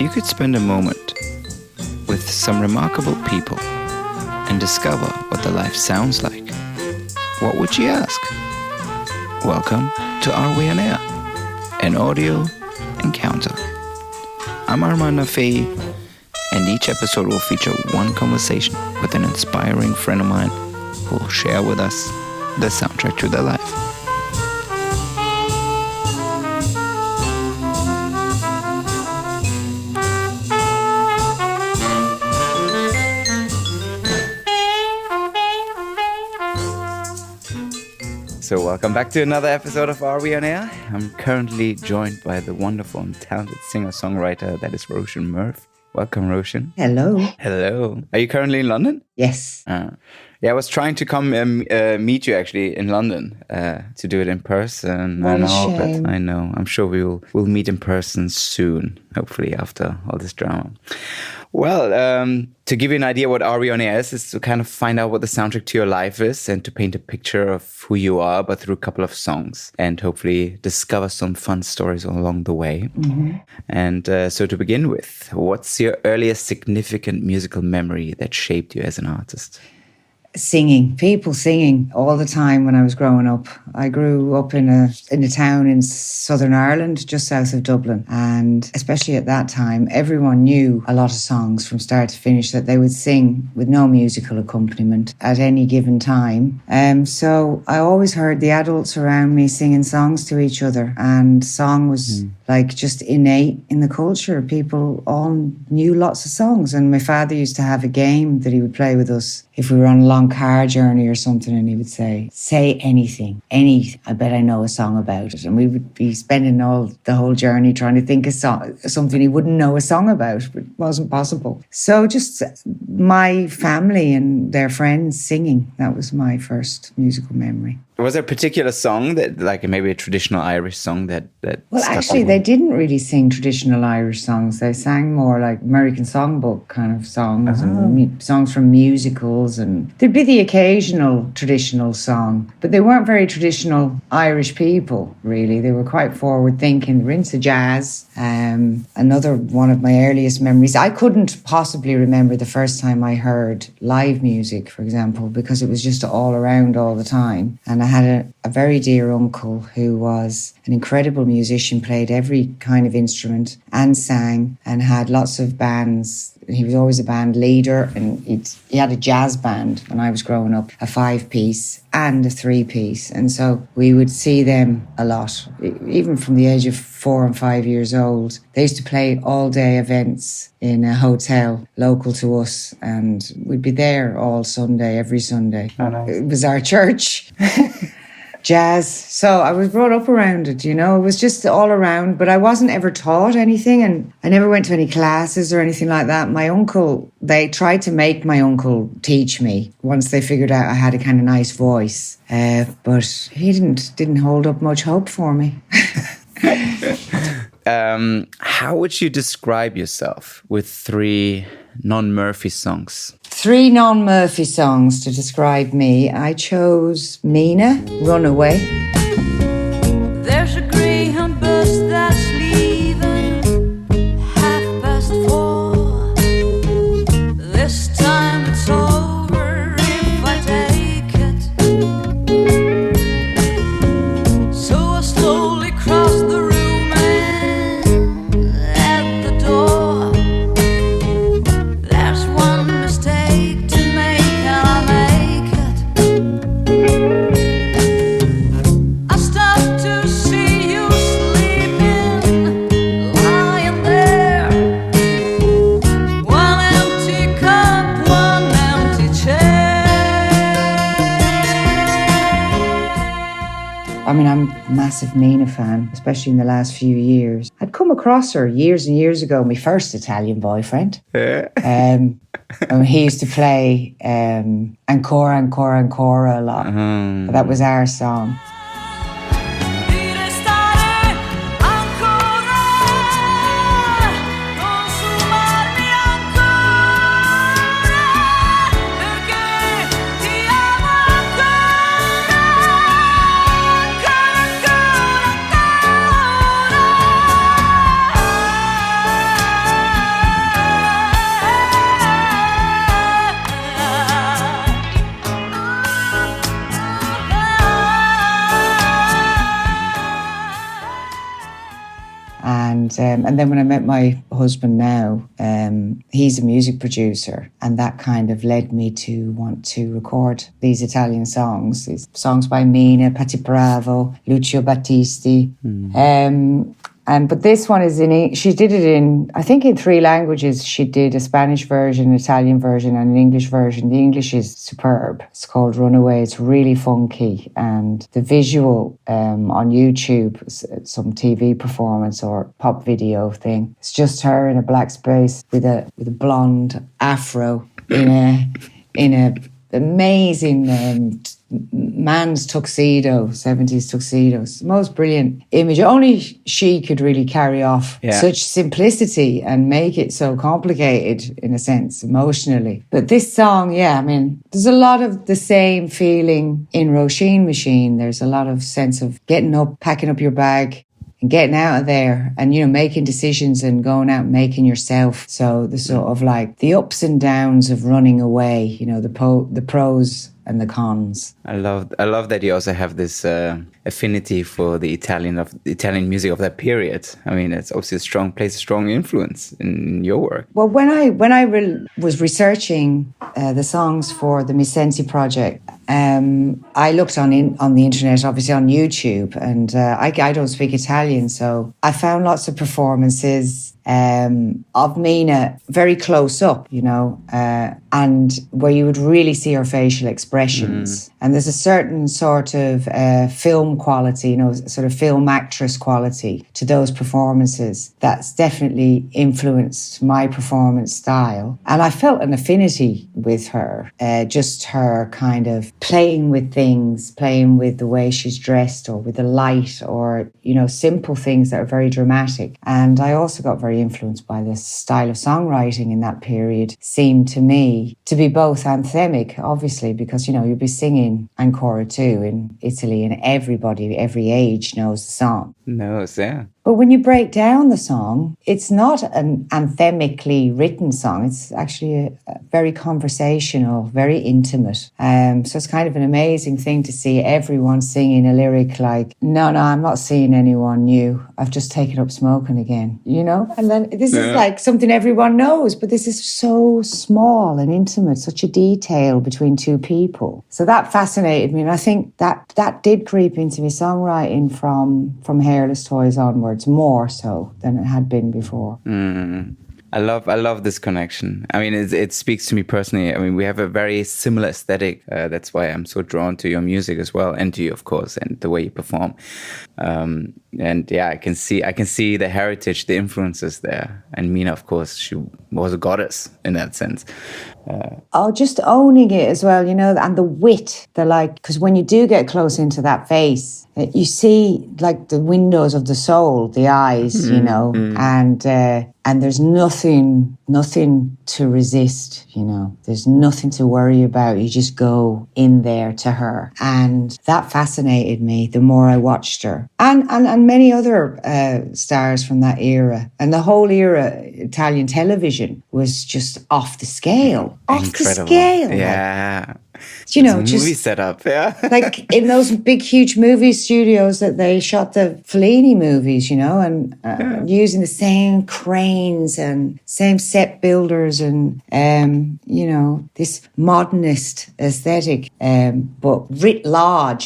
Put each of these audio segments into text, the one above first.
If you could spend a moment with some remarkable people and discover what their life sounds like, what would you ask? Welcome to Are We On Air? An audio encounter. I'm Armand Nafei, and each episode will feature one conversation with an inspiring friend of mine who will share with us the soundtrack to their life. So welcome back to another episode of Are We On Air? I'm currently joined by the wonderful and talented singer-songwriter that is Roísín Murphy. Welcome, Roísín. Hello. Hello. Are you currently in London? Yes. Yeah, I was trying to come meet you actually in London to do it in person. What a shame. But I know. I'm sure we'll meet in person soon, hopefully after all this drama. Well, to give you an idea what Are We On Air is to kind of find out what the soundtrack to your life is and to paint a picture of who you are, but through a couple of songs, and hopefully discover some fun stories along the way. Mm-hmm. And so to begin with, what's your earliest significant musical memory that shaped you as an artist? Singing, people singing all the time when I was growing up. I grew up in a town in Southern Ireland, just south of Dublin. And especially at that time, everyone knew a lot of songs from start to finish that they would sing with no musical accompaniment at any given time. So I always heard the adults around me singing songs to each other. And song was like just innate in the culture. People all knew lots of songs. And my father used to have a game that he would play with us if we were on a long car journey or something, and he would say anything, I bet I know a song about it. And we would be spending the whole journey trying to think of something he wouldn't know a song about, but it wasn't possible. So just my family and their friends singing, that was my first musical memory. Was there a particular song that, like maybe a traditional Irish song that Well, actually, they didn't really sing traditional Irish songs. They sang more like American songbook kind of songs and songs from musicals. And there'd be the occasional traditional song, but they weren't very traditional Irish people, really. They were quite forward-thinking. They were into jazz. Another one of my earliest memories, I couldn't possibly remember the first time I heard live music, for example, because it was just all around all the time. And I had a very dear uncle who was an incredible musician, played every kind of instrument and sang and had lots of bands. He was always a band leader, and he had a jazz band when I was growing up, a 5-piece and a 3-piece. And so we would see them a lot, even from the age of 4 and 5 years old. They used to play all-day events in a hotel local to us, and we'd be there all Sunday, every Sunday. Oh, nice. It was our church. Jazz. So I was brought up around it, you know. It was just all around, but I wasn't ever taught anything, and I never went to any classes or anything like that. My uncle, they tried to make my uncle teach me once they figured out I had a kind of nice voice, but he didn't hold up much hope for me. How would you describe yourself with 3 non-Murphy songs? 3 non-Murphy songs to describe me. I chose Mina, Runaway. There's a Greyhound bus that's leaving 4:30. This time it's over if I take it. So I slowly cross the room and at the door. There's one mistake to make and I'll make it. I stop to see you sleeping, lying there. One empty cup, one empty chair. I mean, I'm a massive Mina fan, especially in the last few years. I'd come across her years and years ago, my first Italian boyfriend. And he used to play Ancora, Ancora, Ancora a lot. That was our song. Di restare ancora, consumarmi ancora, perché ti amo ancora, ancora, ancora, ancora. and then when I met my husband now, he's a music producer, and that kind of led me to want to record these Italian songs. These songs by Mina, Patti Bravo, Lucio Battisti. But this one is she did it in, I think in 3 languages. She did a Spanish version, an Italian version and an English version. The English is superb. It's called Runaway. It's really funky. And the visual on YouTube, some TV performance or pop video thing, it's just her in a black space with a blonde afro in a amazing man's tuxedo, 70s tuxedos. The most brilliant image. Only she could really carry off such simplicity and make it so complicated, in a sense, emotionally. But this song, I mean, there's a lot of the same feeling in Roísín Machine. There's a lot of sense of getting up, packing up your bag, and getting out of there and, making decisions and going out and making yourself. So the sort of like the ups and downs of running away, the pros and the cons. I love that you also have this affinity for the Italian music of that period. I mean, it's obviously plays a strong influence in your work. Well, when I was researching the songs for the Misensi project, I looked on the internet, obviously on YouTube, and I don't speak Italian, so I found lots of performances of Mina very close up, and where you would really see her facial expressions. And there's a certain sort of film quality, sort of film actress quality to those performances that's definitely influenced my performance style. And I felt an affinity with her, just her kind of playing with things, playing with the way she's dressed or with the light or, simple things that are very dramatic. And I also got very influenced by this style of songwriting in that period. Seemed to me to be both anthemic, obviously, because, you'd be singing Ancora too in Italy and everybody, every age knows the song. Knows, yeah. But when you break down the song, it's not an anthemically written song. It's actually a very conversational, very intimate. So it's kind of an amazing thing to see everyone singing a lyric like, no, I'm not seeing anyone new. I've just taken up smoking again, And then this is like something everyone knows, but this is so small and intimate, such a detail between two people. So that fascinated me. And I think that did creep into my songwriting from Hairless Toys onwards, more so than it had been before. I love this connection. I mean, it speaks to me personally. I mean, we have a very similar aesthetic. That's why I'm so drawn to your music as well, and to you, of course, and the way you perform. I can see the heritage, the influences there. And Mina, of course, she was a goddess in that sense. Just owning it as well, and the wit, because when you do get close into that face, you see like the windows of the soul, the eyes, and there's nothing to resist, there's nothing to worry about. You just go in there to her. And that fascinated me the more I watched her. And many other stars from that era. And the whole era, Italian television was just off the scale. Off the scale. Yeah. Just movie setup, yeah. Like in those big, huge movie studios that they shot the Fellini movies, and using the same cranes and same set builders and, this modernist aesthetic, but writ large,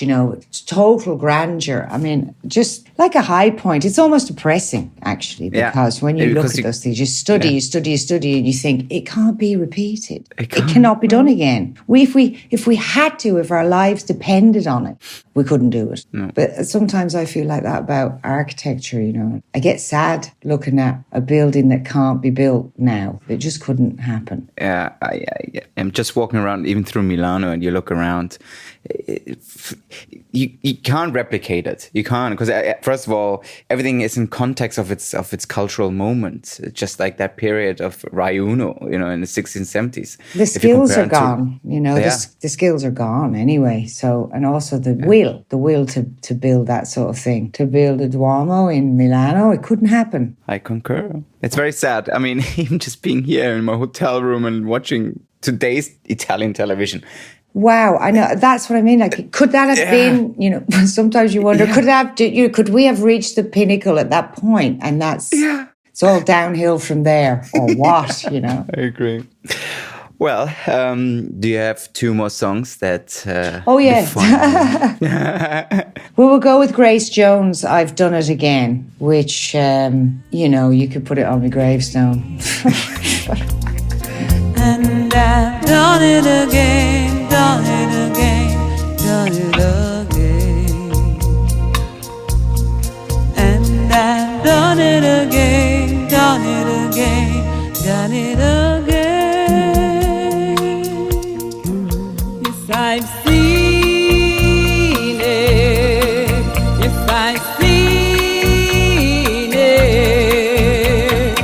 total grandeur. I mean, just like a high point. It's almost depressing, actually, because when you look at those things, you study, and you think it can't be repeated. It cannot be done again. If we had to, if our lives depended on it, we couldn't do it. No. But sometimes I feel like that about architecture, I get sad looking at a building that can't be built now. It just couldn't happen. Yeah. I'm just walking around, even through Milano, and you look around. You can't replicate it. You can't, because first of all, everything is in context of its cultural moment. Just like that period of Rai Uno, in the 1670s. The skills are gone. The skills are gone anyway. So, and also the will to build that sort of thing, to build a Duomo in Milano, it couldn't happen. I concur. It's very sad. I mean, even just being here in my hotel room and watching today's Italian television. Wow, I know. That's what I mean. Like, could that have been, you know, sometimes you wonder, could we have reached the pinnacle at that point? And it's all downhill from there, or what, you know? I agree. Well, do you have two more songs that Oh, yes. We will go with Grace Jones, I've Done It Again, which, you know, you could put it on my gravestone. And I've done it again, done it again, done it again. And I've done it again, done it again, done it again. Yes, I've seen it. Yes, I've seen it.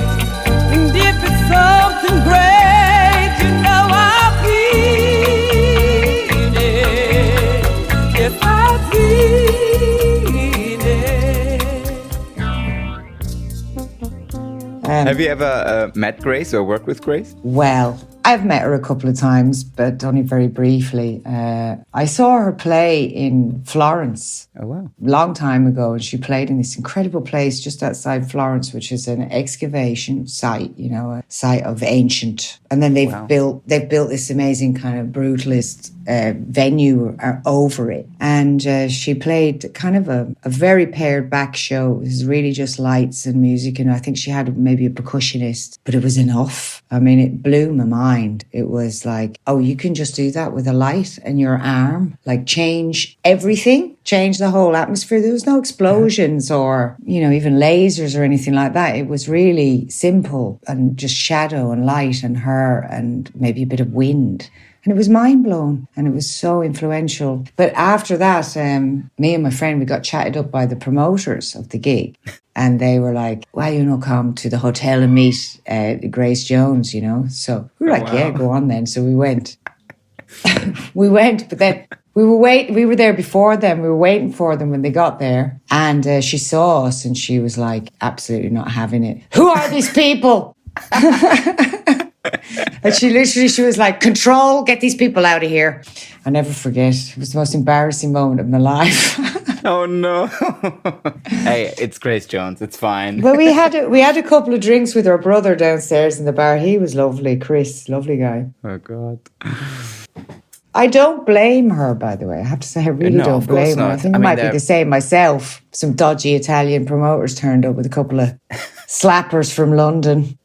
And if it's something great, you know I've seen it. Yes, I've seen it. Have you ever met Grace or worked with Grace? Well, I've met her a couple of times, but only very briefly. I saw her play in Florence. Oh, wow. Long time ago, and she played in this incredible place just outside Florence, which is an excavation site, you know, a site of ancient. And then they've built this amazing kind of brutalist venue over it. And she played kind of a very pared back show. It was really just lights and music, and I think she had maybe a percussionist, but it was enough. I mean, it blew my mind. It was like, oh, you can just do that with a light and your arm, like change everything. Change the whole atmosphere. There was no explosions or, you know, even lasers or anything like that. It was really simple and just shadow and light and her and maybe a bit of wind. And it was mind-blowing and it was so influential. But after that, me and my friend, we got chatted up by the promoters of the gig. And they were like, why you not come to the hotel and meet Grace Jones, you know? So we were like, yeah, go on then. So we went. We went, but then we were there before them. We were waiting for them when they got there. And she saw us and she was like, absolutely not having it. Who are these people? And she was like, control, get these people out of here. I never forget. It was the most embarrassing moment of my life. Oh, no. Hey, it's Grace Jones. It's fine. Well, we had a couple of drinks with her brother downstairs in the bar. He was lovely. Chris, lovely guy. Oh, God. I don't blame her, by the way. I have to say, I really don't blame her. I think I might be the same myself. Some dodgy Italian promoters turned up with a couple of slappers from London.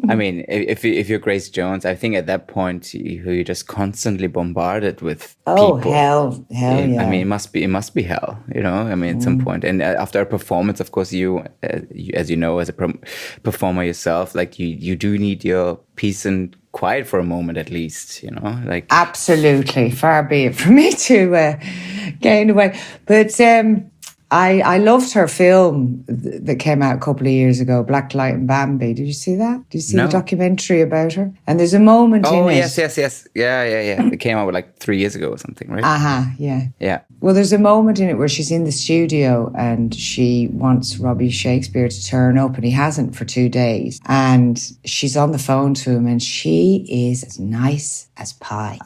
I mean, if you're Grace Jones, I think at that point you're just constantly bombarded with people. Oh, hell, yeah. I mean, it must be hell, you know. I mean, at some point, and after a performance, of course, you as you know, as a performer yourself, like you do need your peace and quiet for a moment, at least, you know. Like absolutely, far be it from me to gain away, but. I loved her film that came out a couple of years ago, Black Light and Bambi. Did you see that? Did you see the documentary about her? And there's a moment in it. Oh, yes. Yeah. It came out like 3 years ago or something, right? Yeah. Yeah. Well, there's a moment in it where she's in the studio and she wants Robbie Shakespeare to turn up and he hasn't for 2 days. And she's on the phone to him and she is as nice as pie.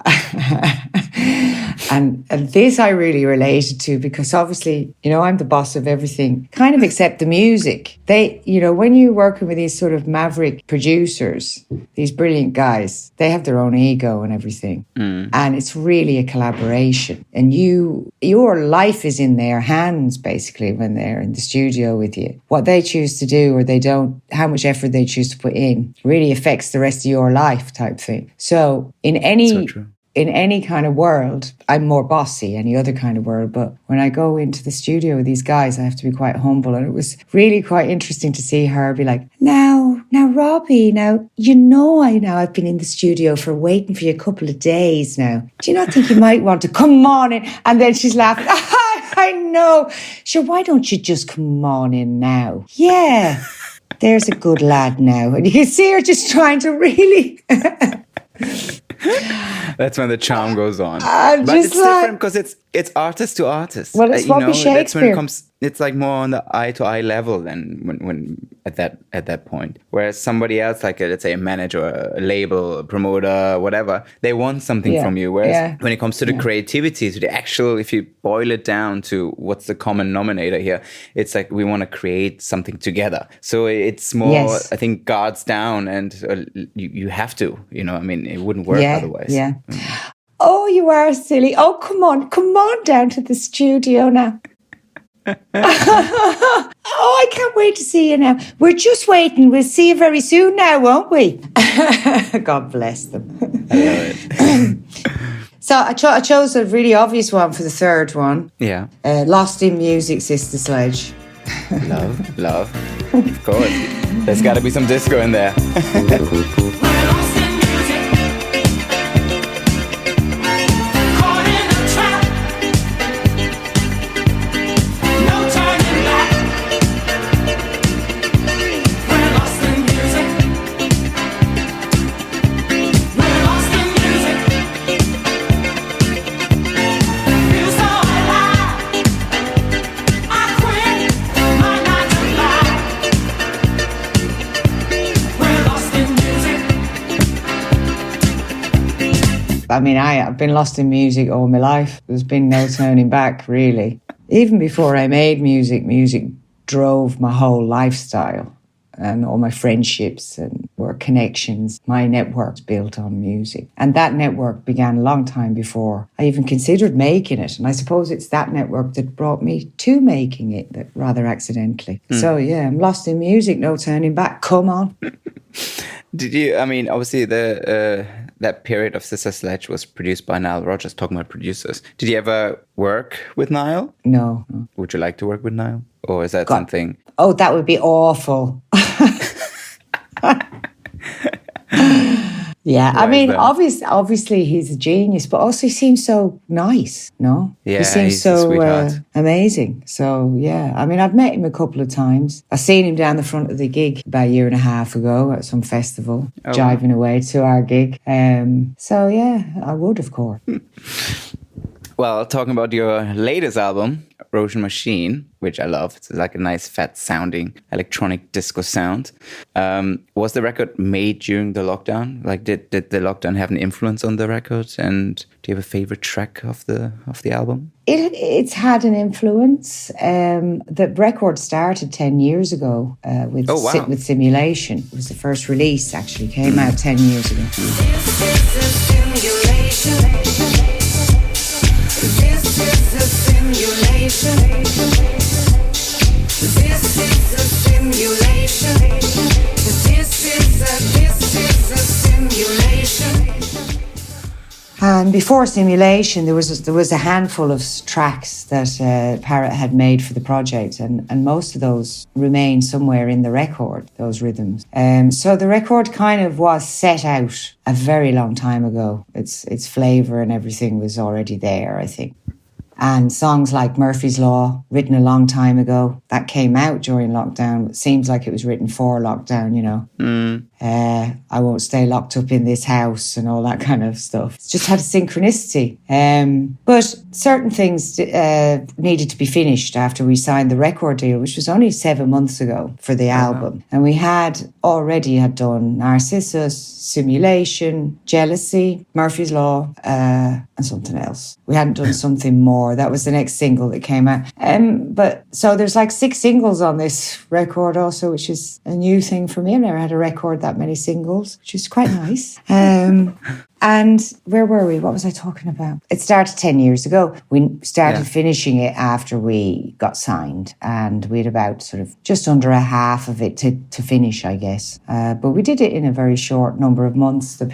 And this I really related to because obviously, you know, I'm the boss of everything, kind of except the music. They, you know, when you're working with these sort of maverick producers, these brilliant guys, they have their own ego and everything. And it's really a collaboration. And your life is in their hands, basically, when they're in the studio with you. What they choose to do or they don't, how much effort they choose to put in really affects the rest of your life type thing. So in any kind of world, I'm more bossy, any other kind of world. But when I go into the studio with these guys, I have to be quite humble. And it was really quite interesting to see her be like, now, Robbie, I've been in the studio for waiting for you a couple of days now. Do you not think you might want to come on in? And then she's laughing. I know. Sure, why don't you just come on in now? Yeah, there's a good lad now. And you can see her just trying to really... That's when the charm goes on. But it's different because it's artist to artist. Well, it's Robbie Shakespeare. That's when it comes. it's like more on the eye to eye level than when at that point. Whereas somebody else, like let's say a manager, a label, a promoter, whatever, they want something from you. Whereas when it comes to the creativity, to the actual, if you boil it down to what's the common denominator here, it's like we want to create something together. So it's more, I think, guards down, and you have to, you know, I mean, it wouldn't work otherwise. Yeah. Oh, you are silly. Oh, come on down to the studio now. Oh, I can't wait to see you now. We're just waiting. We'll see you very soon now, won't we? God bless them. I love it. So I chose a really obvious one for the third one. Yeah. Lost in Music, Sister Sledge. Love. Of course. There's got to be some disco in there. I mean, I've been lost in music all my life. There's been no turning back, really. Even before I made music, music drove my whole lifestyle and all my friendships and work connections. My network's built on music. And that network began a long time before I even considered making it. And I suppose it's that network that brought me to making it, that rather accidentally. So, yeah, I'm lost in music, no turning back. Come on. Did you, I mean, obviously that period of Sister Sledge was produced by Nile Rodgers, talking about producers. Did you ever work with Nile? No. Would you like to work with Nile? Or is that something? Oh, that would be awful. Yeah, I mean, obviously he's a genius, but also he seems so nice, no? Yeah, he seems he's so a sweetheart. Amazing. So, yeah, I mean, I've met him a couple of times. I've seen him down the front of the gig about a year and a half ago at some festival, jiving away to our gig. So, yeah, I would, of course. Well, talking about your latest album, Roísín Machine, which I love. It's like a nice, fat sounding electronic disco sound. Was the record made during the lockdown? Like, did the lockdown have an influence on the record? And do you have a favorite track of the album? It's had an influence. The record started 10 years ago with with Simulation. It was the first release, actually. Came out 10 years ago. This is a simulation. This is a simulation. This is a simulation. This is a simulation. And before Simulation, there was a handful of tracks that Parrot had made for the project, and most of those remain somewhere in the record, those rhythms. So the record kind of was set out a very long time ago. Its flavour and everything was already there, I think. And songs like Murphy's Law, written a long time ago, that came out during lockdown. It seems like it was written for lockdown, you know. I won't stay locked up in this house and all that kind of stuff. It's just had a synchronicity. But certain things needed to be finished after we signed the record deal, which was only 7 months ago for the album. And we had done Narcissus, Simulation, Jealousy, Murphy's Law, and something else. We hadn't done something more. That was the next single that came out. But so there's like 6 singles on this record also, which is a new thing for me. I've never had a record that many singles, which is quite nice. And where were we? What was I talking about? It started 10 years ago. We started finishing it after we got signed, and we had about sort of just under a half of it to finish, I guess. But we did it in a very short number of months. The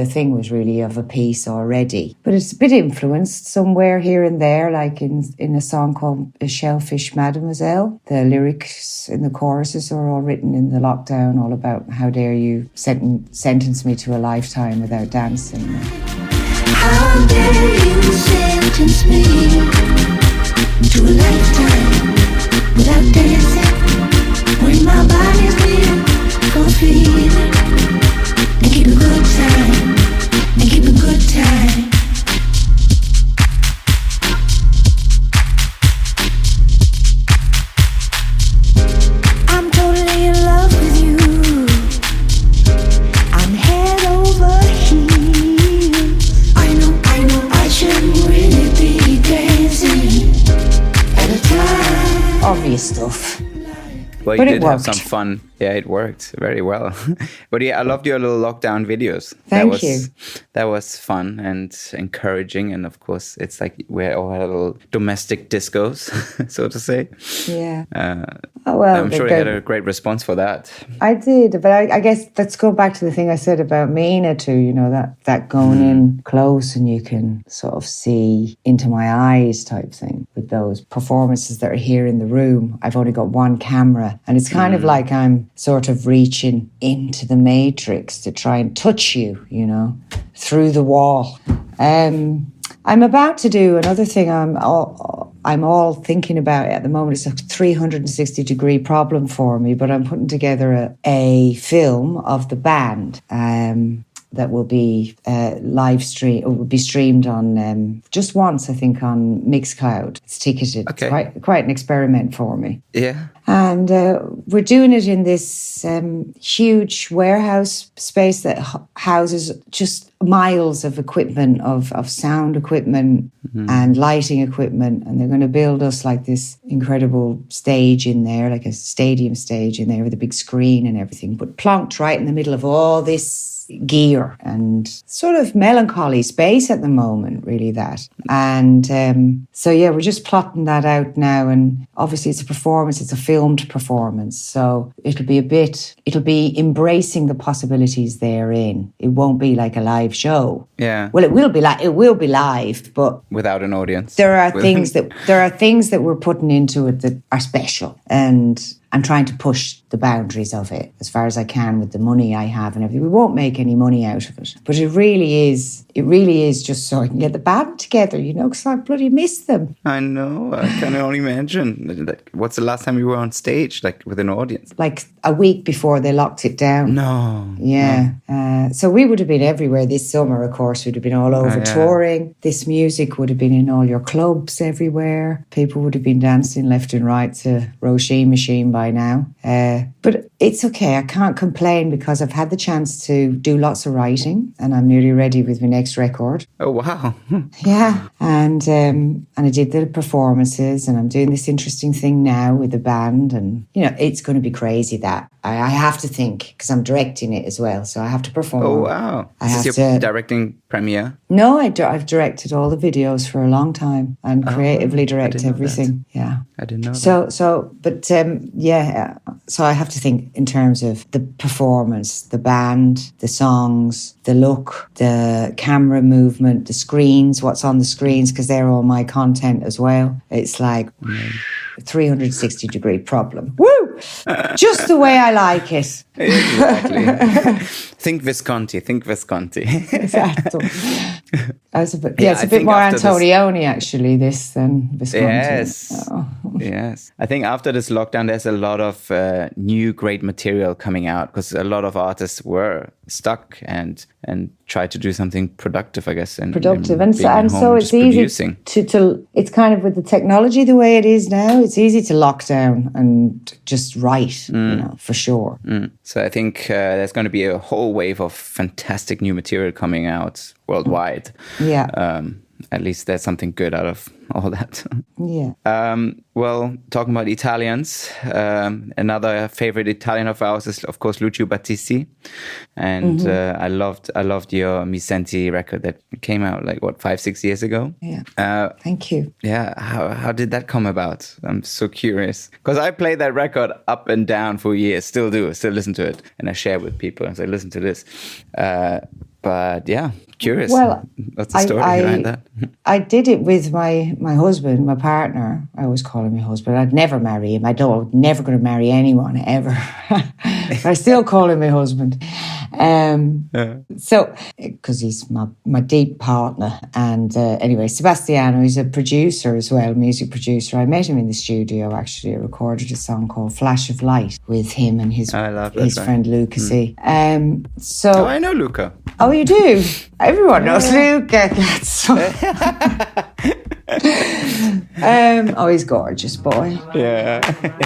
thing was really of a piece already. But it's a bit influenced somewhere here and there, like in a song called Shellfish Mademoiselle. The lyrics in the choruses are all written in the lockdown, all about how dare you sentence me to a lifetime without dancing. How dare you sentence me to a lifetime without dancing, when my body's clear for feeling, and keep a good time, and keep a good time. Well, you But it did have worked. some fun. Yeah, it worked very well. But yeah, I loved your little lockdown videos. Thank you. That was fun and encouraging. And of course, it's like we all had little domestic discos, so to say. Yeah. Oh, well, I'm sure you had a great response for that. I did, but I guess let's go back to the thing I said about Mina too, you know, that going in close and you can sort of see into my eyes type thing with those performances that are here in the room. I've only got one camera and it's kind of like I'm sort of reaching into the matrix to try and touch you, you know, through the wall. I'm about to do another thing I'm all thinking about at the moment. It's a 360-degree problem for me, but I'm putting together a film of the band that will be will be streamed on just once, I think, on Mixcloud. It's ticketed. Okay. It's quite an experiment for me. Yeah. And we're doing it in this huge warehouse space that houses just miles of equipment, of sound equipment and lighting equipment. And they're going to build us like this incredible stage in there, like a stadium stage in there with a big screen and everything, but plonked right in the middle of all this gear and sort of melancholy space at the moment, really, that. And so, yeah, we're just plotting that out now. And obviously it's a performance, it's a filmed performance. So it'll be embracing the possibilities therein. It won't be like a live show. Yeah. Well, it will be live, but Without an audience. there are things that we're putting into it that are special. And I'm trying to push the boundaries of it as far as I can with the money I have and everything. We won't make any money out of it. But it really is just so I can get the band together, you know, because I bloody miss them. I know. I can only imagine. Like, what's the last time you were on stage, like with an audience? Like a week before they locked it down. No. Yeah. So we would have been everywhere this summer, of course. We'd have been all over touring. This music would have been in all your clubs everywhere. People would have been dancing left and right to Roísín Machine by now. But it's okay. I can't complain because I've had the chance to do lots of writing and I'm nearly ready with my next record. Oh, wow. Yeah. And I did the performances and I'm doing this interesting thing now with the band. And, you know, it's going to be crazy that I have to think because I'm directing it as well. So I have to perform. Oh, wow. Is this your directing premiere? No, I've directed all the videos for a long time and creatively direct everything. Yeah. I didn't know So I have to think in terms of the performance, the band, the songs, the look, the camera movement, the screens, what's on the screens, because they're all my content as well. It's like a 360-degree problem. Woo! Just the way I like it. Exactly. Think Visconti. Exactly. It's a bit I more think after Antonioni actually this than Visconti. Yes. Oh. Yes. I think after this lockdown, there's a lot of new great material coming out because a lot of artists were stuck and tried to do something productive, I guess. And so it's easy to it's kind of with the technology the way it is now, it's easy to lock down and just write, you know, for sure. So I think there's going to be a whole wave of fantastic new material coming out worldwide. Yeah. At least there's something good out of all that. Yeah. Well, talking about Italians, another favorite Italian of ours is, of course, Lucio Battisti. And I loved your Mi Senti record that came out 5-6 years ago. Yeah. Thank you. Yeah. How did that come about? I'm so curious. Because I played that record up and down for years, still listen to it. And I share with people and say, listen to this. But yeah, curious. Well, what's the story behind that? I did it with my husband, my partner. I always call him my husband. I'd never marry him. I was never going to marry anyone ever. I still call him my husband. So, because he's my deep partner. And anyway, Sebastiano, he's a producer as well, music producer. I met him in the studio, actually. I recorded a song called Flash of Light with him and his friend Lucasy. Oh, I know Luca. Oh, you do? Everyone knows Luca. He's gorgeous, boy. Yeah.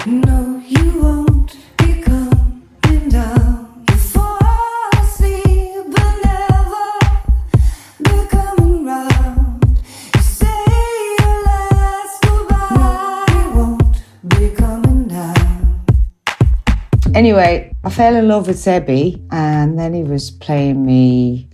No, you won't be coming down. You fall asleep but never be coming round. You say your last goodbye. No, you won't be coming down. Anyway, I fell in love with Sebi, and then he was playing me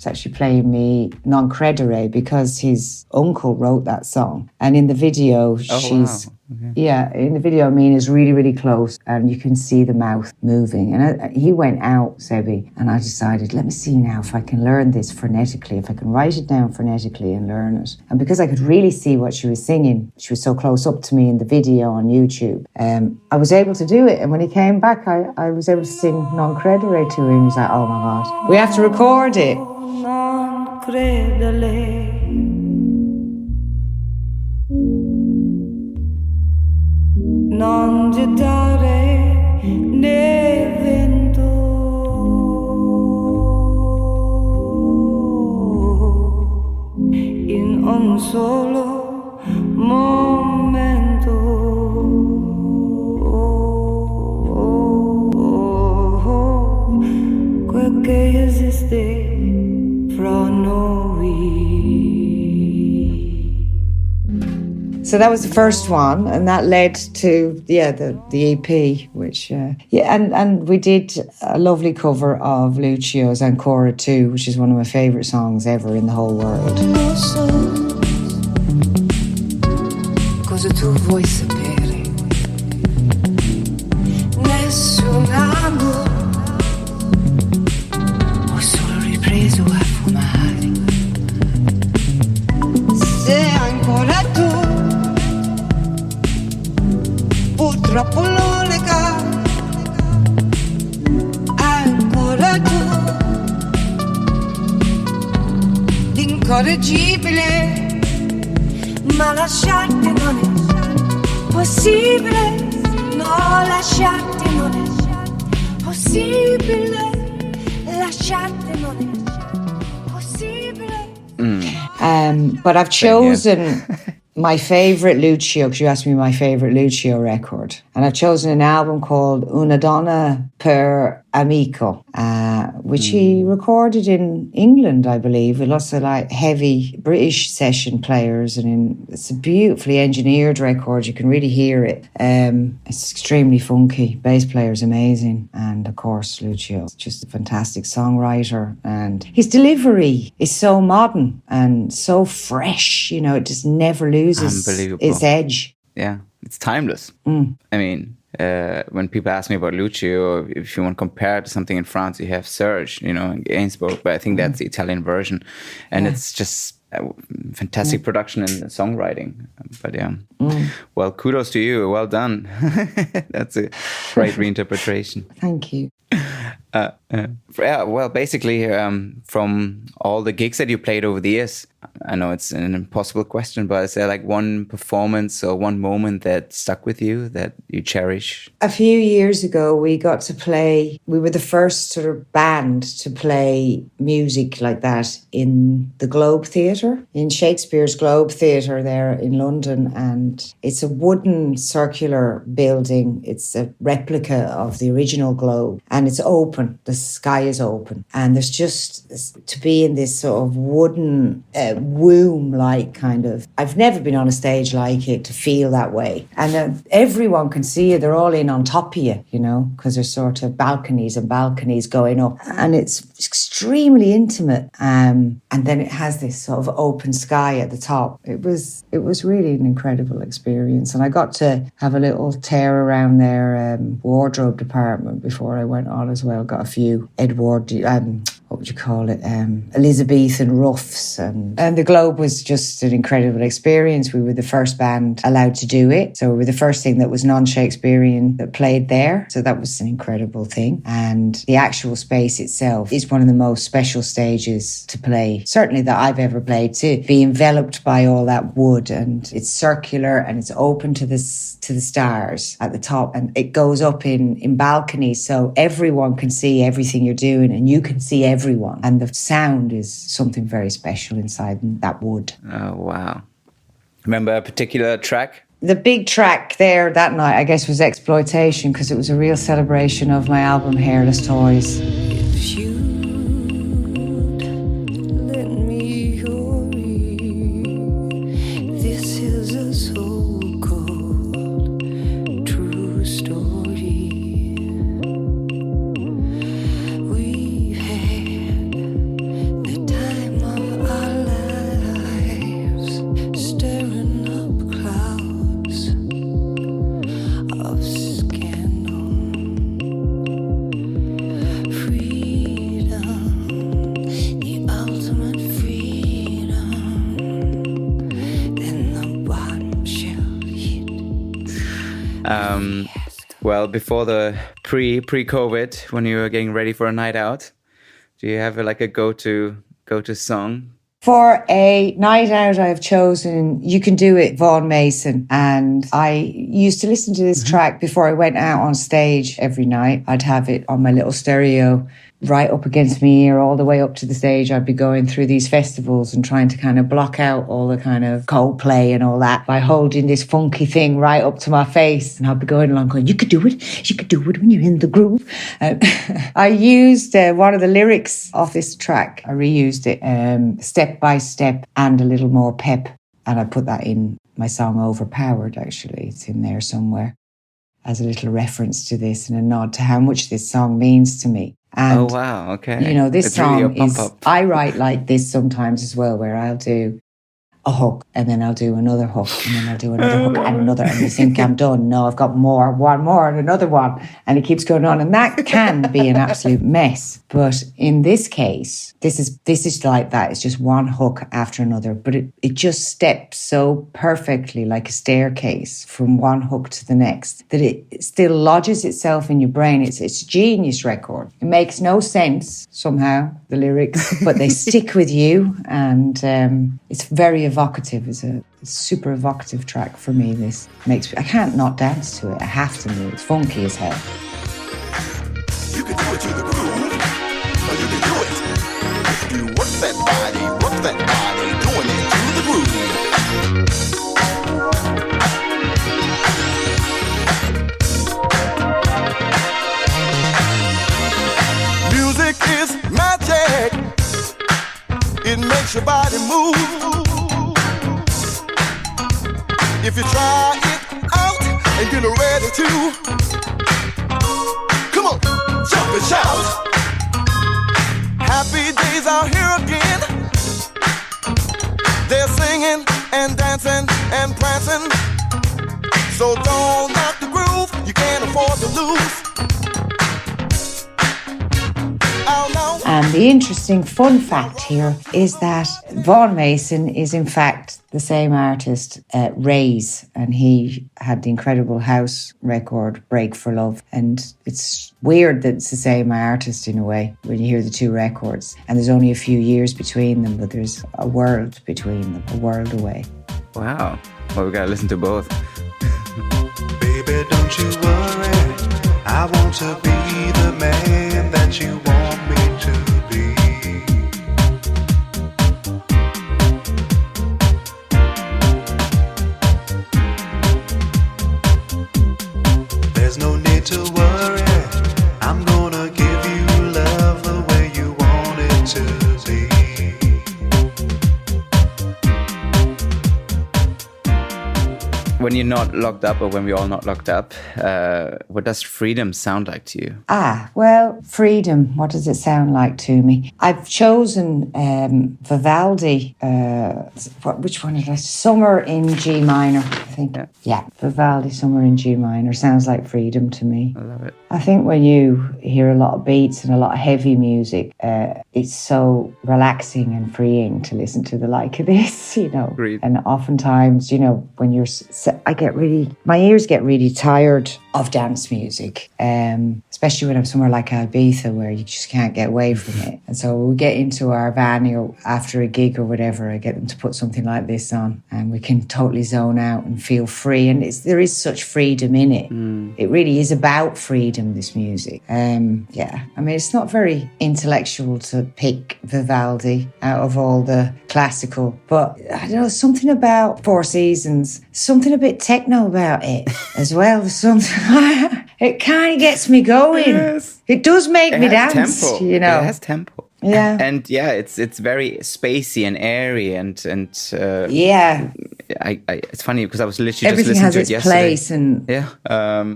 Non Credere because his uncle wrote that song. And in the video, in the video, Mina's really, really close, and you can see the mouth moving. And he went out, Sebi, and I decided, let me see now if I can learn this phonetically, if I can write it down phonetically and learn it. And because I could really see what she was singing, she was so close up to me in the video on YouTube, I was able to do it. And when he came back, I was able to sing Non Credere to him. He was like, oh my God, we have to record it. Non credere. Non gettare nel vento in un solo momento. Quel che esiste fra noi. So that was the first one, and that led to the EP, which and we did a lovely cover of Lucio's Ancora 2, which is one of my favourite songs ever in the whole world. Lo so cosa tu vuoi sapere. Nessun amore, ho solo ripreso a fumare. Se ancora tu purtroppo l'unica, ancora tu, l'incorreggibile, ma lasciarti non è possibile, no, lasciarti non è possibile, lasciarti non è possibile. But I've chosen my favourite Lucio, because you asked me my favourite Lucio record. And I've chosen an album called Una Donna per Amico, which he recorded in England, I believe, with lots of like heavy British session players. And it's a beautifully engineered record. You can really hear it. It's extremely funky. Bass player's amazing. And of course, Lucio's just a fantastic songwriter. And his delivery is so modern and so fresh. You know, it just never loses its edge. Yeah, it's timeless. I mean, when people ask me about Lucio, if you want to compare it to something in France, you have Serge, you know, in Gainsbourg, but I think that's the Italian version. And it's just fantastic production and songwriting. But well, kudos to you. Well done. That's a great reinterpretation. Thank you. Well, basically, from all the gigs that you played over the years, I know it's an impossible question, but is there like one performance or one moment that stuck with you that you cherish? A few years ago, we got to play, we were the first sort of band to play music like that in the Globe Theatre, in Shakespeare's Globe Theatre there in London. And it's a wooden circular building. It's a replica of the original Globe, and it's open. The sky is open. And there's just to be in this sort of wooden womb-like kind of, I've never been on a stage like it, to feel that way. And everyone can see you. They're all in on top of you, you know, because there's sort of balconies and balconies going up. And it's extremely intimate. And then it has this sort of open sky at the top. It was really an incredible experience. And I got to have a little tear around their wardrobe department before I went on as well. Got a few what would you call it, Elizabethan ruffs. And the Globe was just an incredible experience. We were the first band allowed to do it. So we were the first thing that was non-Shakespearean that played there. So that was an incredible thing. And the actual space itself is one of the most special stages to play, certainly that I've ever played, to be enveloped by all that wood. And it's circular and it's open to the stars at the top. And it goes up in balconies, so everyone can see everything you're doing and you can see everyone. And the sound is something very special inside that wood. Oh, wow. Remember a particular track? The big track there that night, I guess, was Exploitation, because it was a real celebration of my album Hairless Toys. If you'd let me hurry, this is a so-called true story. Well, before the pre-COVID, when you were getting ready for a night out, do you have like a go-to song? For a night out, I've chosen You Can Do It, Vaughan Mason. And I used to listen to this track before I went out on stage every night. I'd have it on my little stereo right up against my ear all the way up to the stage. I'd be going through these festivals and trying to kind of block out all the kind of Coldplay and all that by holding this funky thing right up to my face. And I'd be going along going, you could do it when you're in the groove. I used one of the lyrics of this track. I reused it step by step and a little more pep. And I put that in my song Overpowered, actually. It's in there somewhere as a little reference to this and a nod to how much this song means to me. And, oh, wow. Okay. You know, this it's song really is, I write like this sometimes as well, where I'll do a hook and then I'll do another hook and then I'll do another hook and another. And you think I'm done. No, I've got one more and another one. And it keeps going on. And that can be an absolute mess. But in this case, this is like that. It's just one hook after another. But it just steps so perfectly like a staircase from one hook to the next that it still lodges itself in your brain. It's a genius record. It makes no sense somehow, the lyrics, but they stick with you. And it's very evocative. It's a super evocative track for me. This makes I can't not dance to it. I have to move. It's funky as hell. You can do it to the groove, or you can do it. You work that body, doing it to the groove. Music is magic. It makes your body move. If you try it out and get ready to, come on, jump and shout. Happy days are here again. They're singing and dancing and prancing. So don't knock the groove, you can't afford to lose. And the interesting fun fact here is that Vaughan Mason is in fact the same artist, Ray's, and he had the incredible house record Break for Love. And it's weird that it's the same artist in a way when you hear the two records. And there's only a few years between them, but there's a world between them, a world away. Wow. Well, we gotta listen to both. Baby, don't you worry. I want to be the man that you want me to be. There's no need to worry. I'm gonna give you love the way you want it to be. When you're not locked up, or when we're all not locked up, what does freedom sound like to you? Well, freedom, what does it sound like to me? I've chosen Vivaldi, which one did I? Summer in G minor, I think. Yeah, Vivaldi, Summer in G minor, sounds like freedom to me. I love it. I think when you hear a lot of beats and a lot of heavy music, it's so relaxing and freeing to listen to the like of this, you know. Agreed. And oftentimes, you know, when you're, my ears get really tired of dance music, especially when I'm somewhere like Ibiza where you just can't get away from it. And so we get into our van or after a gig or whatever, I get them to put something like this on and we can totally zone out and feel free. And there is such freedom in it. It really is about freedom, this music. Yeah, I mean, it's not very intellectual to pick Vivaldi out of all the classical, but I don't know, something about Four Seasons, something a bit techno about it as well. There's something, it kind of gets me going. Yes. It does make me dance, tempo. You know. It has tempo. Yeah. And yeah, it's very spacey and airy and yeah. It's funny because I was literally everything just listening to it has its yesterday. place and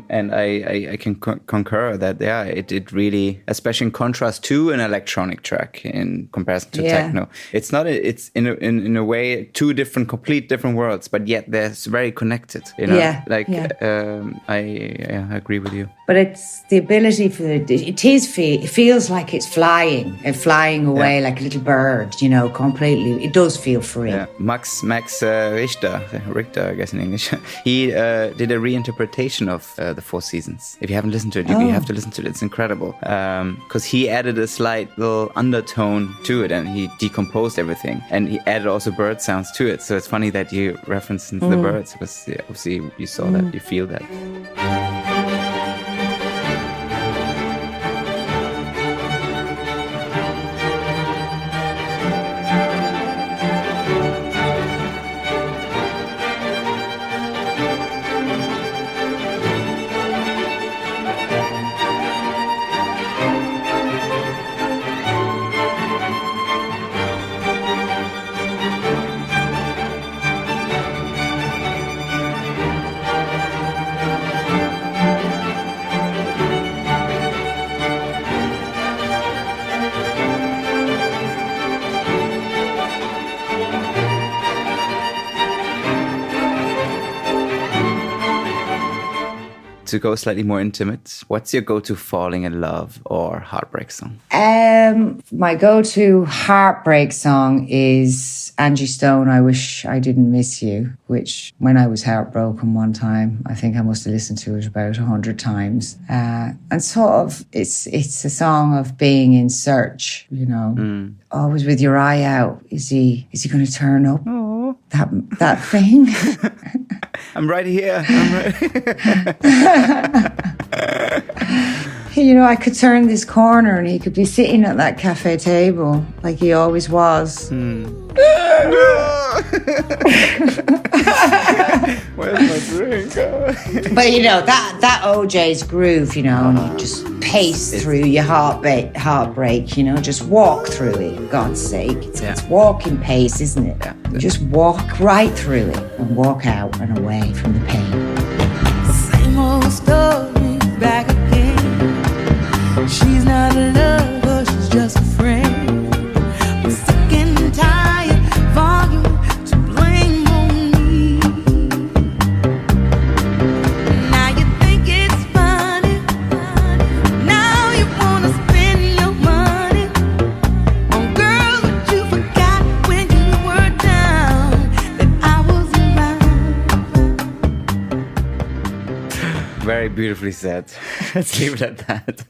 And I can concur that it really, especially in contrast to an electronic track in comparison to techno, it's not it's in a way complete different worlds, but yet they're very connected. You know, I agree with you. But it's the ability for it feels like it's flying away like a little bird, you know, completely. It does feel free. Ja. Max, richtig Richter, I guess in English, he did a reinterpretation of the Four Seasons. If you haven't listened to it, you have to listen to it. It's incredible. Because he added a slight little undertone to it and he decomposed everything. And he added also bird sounds to it. So it's funny that you referenced the birds because obviously you saw that, you feel that. To go slightly more intimate, what's your go-to falling in love or heartbreak song? My go-to heartbreak song is Angie Stone, I Wish I Didn't Miss You, which when I was heartbroken one time, I think I must have listened to it about 100 times. And sort of, it's a song of being in search, you know, always with your eye out. Is he going to turn up? Oh. That thing? I'm right here. You know, I could turn this corner and he could be sitting at that cafe table like he always was. Where's my drink? But, you know, that OJ's groove, you know, and you just pace through your heartbreak, you know, just walk through it, for God's sake. It's walking pace, isn't it? Yeah. Just walk right through it and walk out and away from the pain. Same old story back again. She's not a lover, she's just a friend. I'm sick and tired for you to blame on me. Now you think it's funny. Now you wanna spend your money on girls that you forgot when you were down, that I was around. Very beautifully said. Let's leave it at that.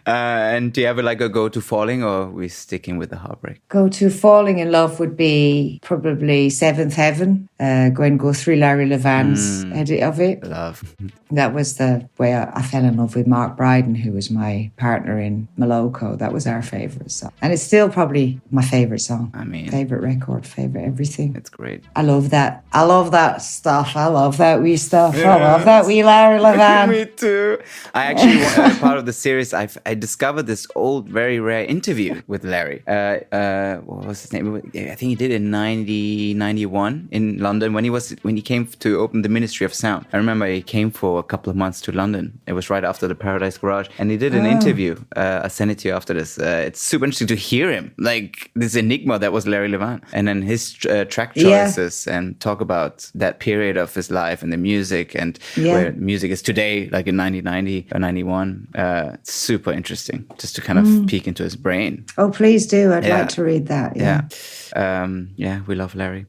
And do you have like a go-to falling, or are we sticking with the heartbreak? Go-to falling in love would be probably Seventh Heaven. Go through Larry Levan's edit of it. Love. That was the way I fell in love with Mark Bryden, who was my partner in Moloko. That was our favourite song. And it's still probably my favourite song. I mean, favourite record, favourite everything. it's great. I love that. I love that stuff. I love that wee stuff. I love that wee Larry Levan. Me too. I actually, part of the series, I discovered this old, very rare interview with Larry. What was his name? I think he did it in 91 in London when he came to open the Ministry of Sound. I remember he came for a couple of months to London. It was right after the Paradise Garage, and he did an interview. I'll send it to you after this. It's super interesting to hear him, like this enigma that was Larry Levan, and then his track choices and talk about that period of his life and the music and where music is today, like in 1990 or 91. It's super interesting just to kind of peek into his brain. Oh, please do. I'd like to read that. Yeah. We love Larry.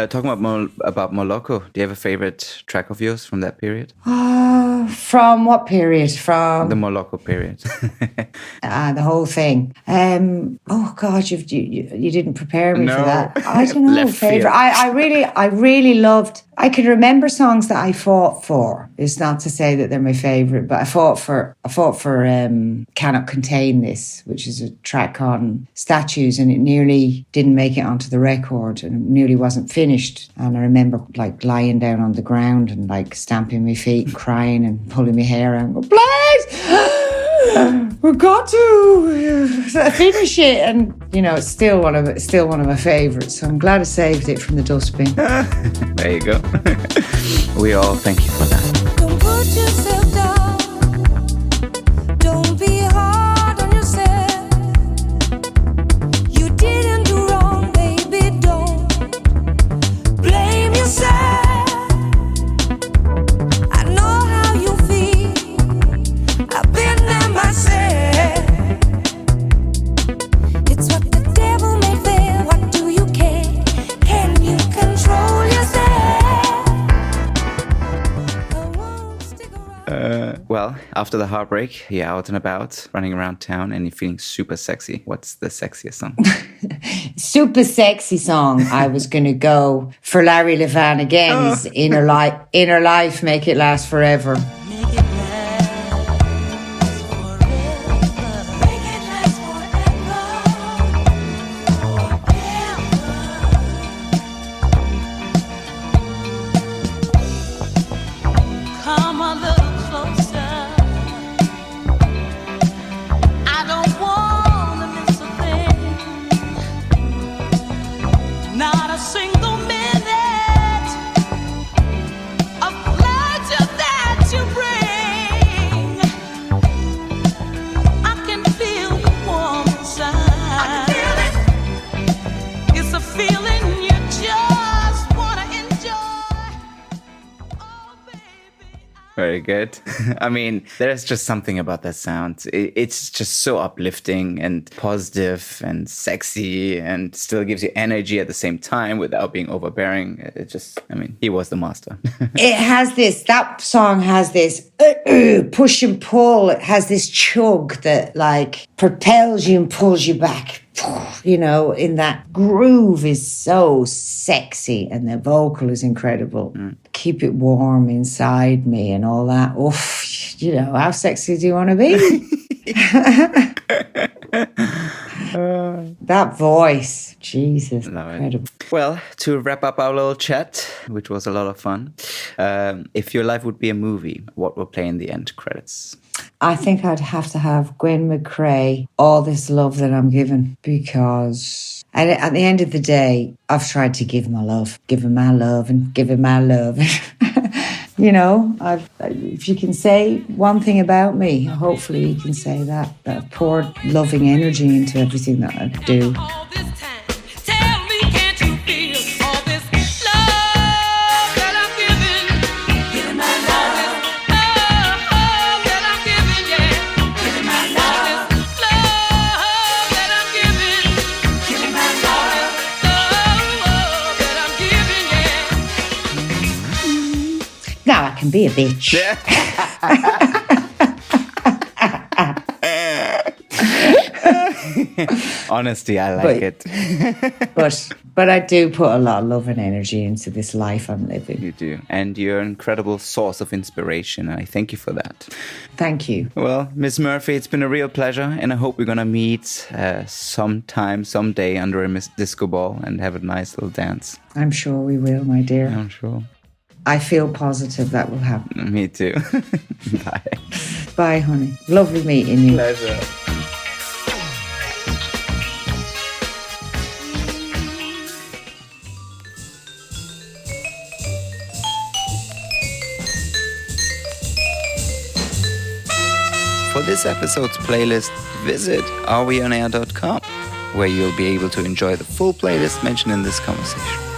Talking about Moloko, do you have a favorite track of yours from that period? From what period? From the Moloko period. The whole thing. Oh God, you didn't prepare me for that. I don't know. Favorite. I really loved. I can remember songs that I fought for. It's not to say that they're my favorite, but I fought for Cannot Contain This, which is a track on statues, and it nearly didn't make it onto the record, and it nearly wasn't finished. And I remember like lying down on the ground and like stamping my feet, and crying and pulling my hair out and go, please, we've got to. So I finish it, and it's still one of my favourites. So I'm glad I saved it from the dustbin. There you go. We all thank you for that. Don't put yourself down. Don't be hard on yourself. You didn't do wrong, baby. Don't blame yourself. I know how you feel. I've been there myself. It's what the devil may feel. What do you care? Can you control yourself? I won't stick around. Well, after the heartbreak, you're out and about, running around town, and you're feeling super sexy. What's the sexiest song? Super sexy song. I was going to go for Larry Levan again's Inner Life, Make It Last Forever. Make it last forever. Make it last forever. Come a little closer. I don't want to miss a thing. Not a single minute of pleasure that you bring. I can feel you warm inside. I can feel it. It's a feeling you just wanna enjoy. Oh, baby. Very good. I mean, there's just something about that sound. It's just so uplifting and positive and sexy, and still gives you energy at the same time without being overbearing. He was the master. That song has this push and pull. It has this chug that like propels you and pulls you back. In that groove is so sexy, and the vocal is incredible. Keep it warm inside me and all that. Oof, how sexy do you want to be? That voice, Jesus, incredible. Well, to wrap up our little chat, which was a lot of fun, if your life would be a movie, what will play in the end credits? I think I'd have to have Gwen McCrae, All This Love That I'm Given, because at the end of the day, I've tried to give him my love and give him my love. If you can say one thing about me, hopefully you can say that I've poured loving energy into everything that I do. All this time, tell me, can't you feel all this love that I'm giving? Giving my love. Love that I'm giving, yeah. Giving my love. Love that I'm giving. Giving my love. Love that I'm giving, yeah. Now I can be a bitch. Honesty, I like it. But I do put a lot of love and energy into this life I'm living. You do. And you're an incredible source of inspiration, and I thank you for that. Thank you. Well, Miss Murphy, it's been a real pleasure, and I hope we're going to meet someday under a disco ball and have a nice little dance. I'm sure we will, my dear. I'm sure. I feel positive that will happen. Me too. Bye. Bye, honey. Lovely meeting you. Pleasure. For this episode's playlist, visit areweonair.com, where you'll be able to enjoy the full playlist mentioned in this conversation.